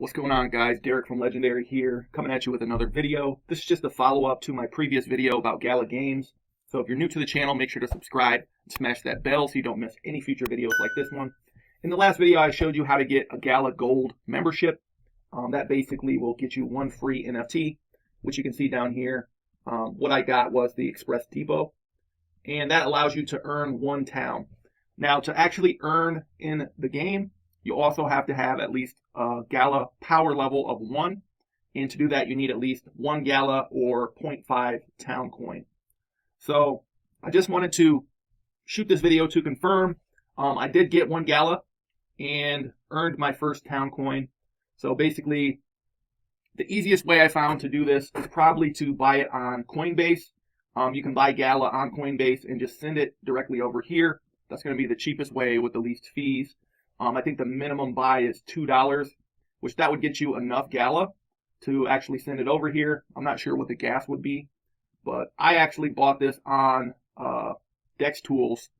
What's going on, guys? Derek from Legendary here, coming at you with another video. This is just a follow-up to my previous video about Gala Games. So if you're new to the channel, make sure to subscribe and smash that bell so you don't miss any future videos like this one. In the last video, I showed you how to get a Gala Gold membership. That basically will get you one free NFT, which you can see down here. What I got was the Express Depot, and that allows you to earn one town. Now, to actually earn in the game, you also have to have at least a Gala Power level of 1. And to do that, you need at least 1 Gala or 0.5 town coin. So I just wanted to shoot this video to confirm. I did get 1 Gala and earned my first town coin. So basically, the easiest way I found to do this is probably to buy it on Coinbase. You can buy Gala on Coinbase and just send it directly over here. That's going to be the cheapest way with the least fees. I think the minimum buy is $2, which that would get you enough Gala to actually send it over here. I'm not sure what the gas would be, but I actually bought this on Dex Tools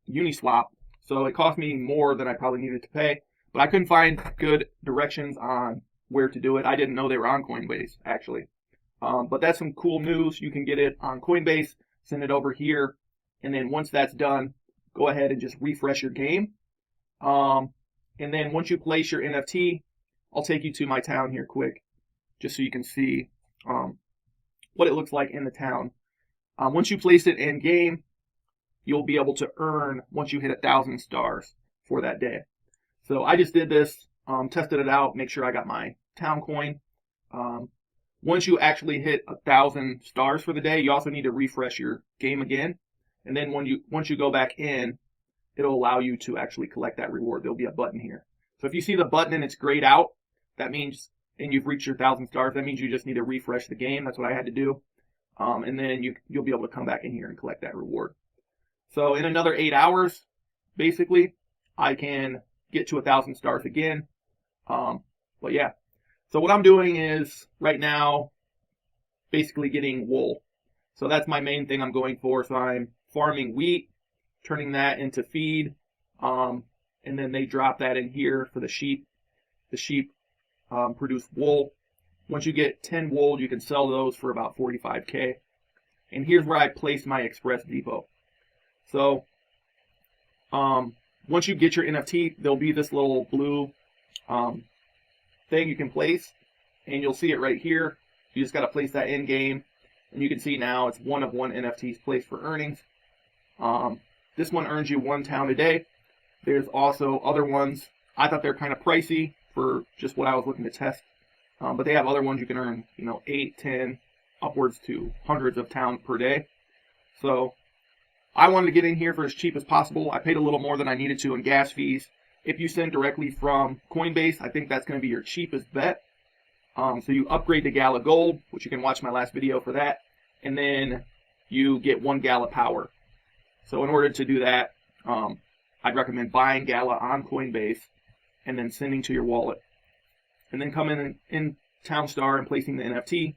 Uniswap, so it cost me more than I probably needed to pay, but I couldn't find good directions on where to do it. I didn't know they were on Coinbase, actually. But that's some cool news. You can get it on Coinbase, send it over here, and then once that's done, go ahead and just refresh your game. And then once you place your NFT, I'll take you to my town here quick, just so you can see what it looks like in the town. Once you place it in game, you'll be able to earn once you hit 1,000 stars for that day. So I just did this, tested it out, make sure I got my town coin. Once you actually hit 1,000 stars for the day, you also need to refresh your game again. And then once you go back in, it'll allow you to actually collect that reward. There'll be a button here. So if you see the button and it's grayed out, that means, and you've reached your 1,000 stars, that means you just need to refresh the game. That's what I had to do. And then you'll be able to come back in here and collect that reward. So in another 8 hours, basically, I can get to 1,000 stars again. But yeah. So what I'm doing is, right now, basically getting wool. So that's my main thing I'm going for. So I'm farming wheat, turning that into feed, and then they drop that in here for the sheep. The sheep produce wool. Once you get 10 wool, you can sell those for about 45K. And here's where I place my Express Depot. So once you get your NFT, there'll be this little blue thing you can place, and you'll see it right here. You just got to place that in game, and you can see now it's one of 1 NFTs placed for earnings. This one earns you 1 town a day. There's also other ones. I thought they're kind of pricey for just what I was looking to test. But they have other ones you can earn, 8, 10, upwards to hundreds of towns per day. So I wanted to get in here for as cheap as possible. I paid a little more than I needed to in gas fees. If you send directly from Coinbase, I think that's going to be your cheapest bet. So you upgrade to Gala Gold, which you can watch my last video for that. And then you get 1 Gala Power. So in order to do that, I'd recommend buying Gala on Coinbase and then sending to your wallet. And then come in Townstar and placing the NFT.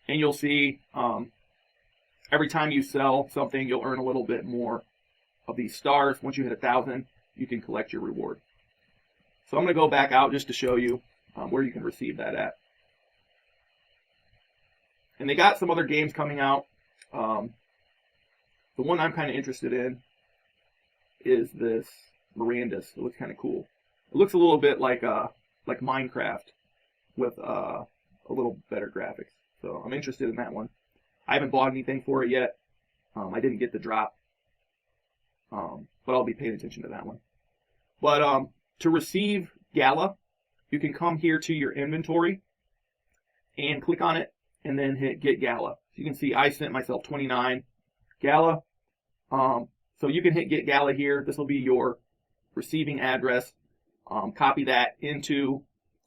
And you'll see every time you sell something, you'll earn a little bit more of these stars. Once you hit 1,000, you can collect your reward. So I'm going to go back out just to show you where you can receive that at. And they got some other games coming out. The one I'm kind of interested in is this Mirandus. It looks kind of cool. It looks a little bit like Minecraft with a little better graphics. So I'm interested in that one. I haven't bought anything for it yet. I didn't get the drop, but I'll be paying attention to that one. But to receive Gala, you can come here to your inventory and click on it, and then hit Get Gala. So you can see I sent myself 29 Gala. So you can hit Get Gala here. This will be your receiving address. Copy that into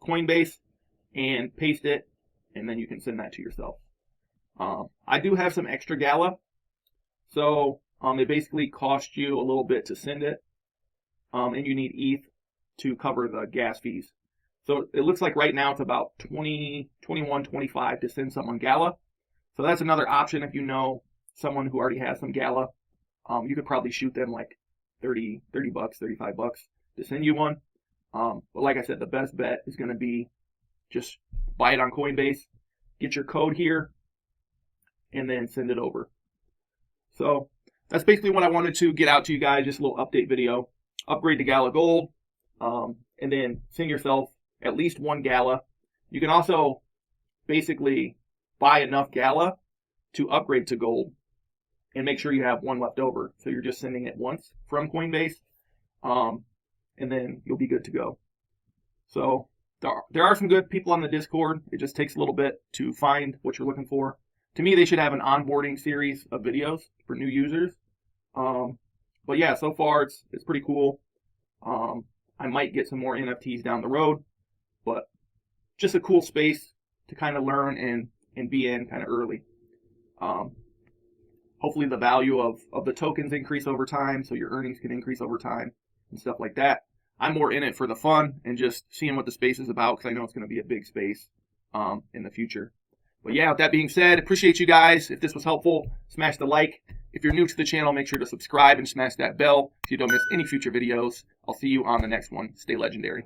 Coinbase and paste it, and then you can send that to yourself. I do have some extra Gala, so they basically cost you a little bit to send it, and you need ETH to cover the gas fees. So it looks like right now it's about 20, 21, 25 to send someone Gala. So that's another option if you know someone who already has some Gala. You could probably shoot them like 30 bucks, 35 bucks to send you one. But like I said, the best bet is going to be just buy it on Coinbase, get your code here, and then send it over. So that's basically what I wanted to get out to you guys, just a little update video. Upgrade to Gala Gold, and then send yourself at least one Gala. You can also basically buy enough Gala to upgrade to Gold and make sure you have one left over. So you're just sending it once from Coinbase, and then you'll be good to go. So there are some good people on the Discord. It just takes a little bit to find what you're looking for. To me, they should have an onboarding series of videos for new users. But yeah, so far it's pretty cool. I might get some more NFTs down the road, but just a cool space to kind of learn and be in kind of early. Hopefully the value of the tokens increase over time, so your earnings can increase over time and stuff like that. I'm more in it for the fun and just seeing what the space is about, because I know it's going to be a big space in the future. But yeah, with that being said, appreciate you guys. If this was helpful, smash the like. If you're new to the channel, make sure to subscribe and smash that bell so you don't miss any future videos. I'll see you on the next one. Stay legendary.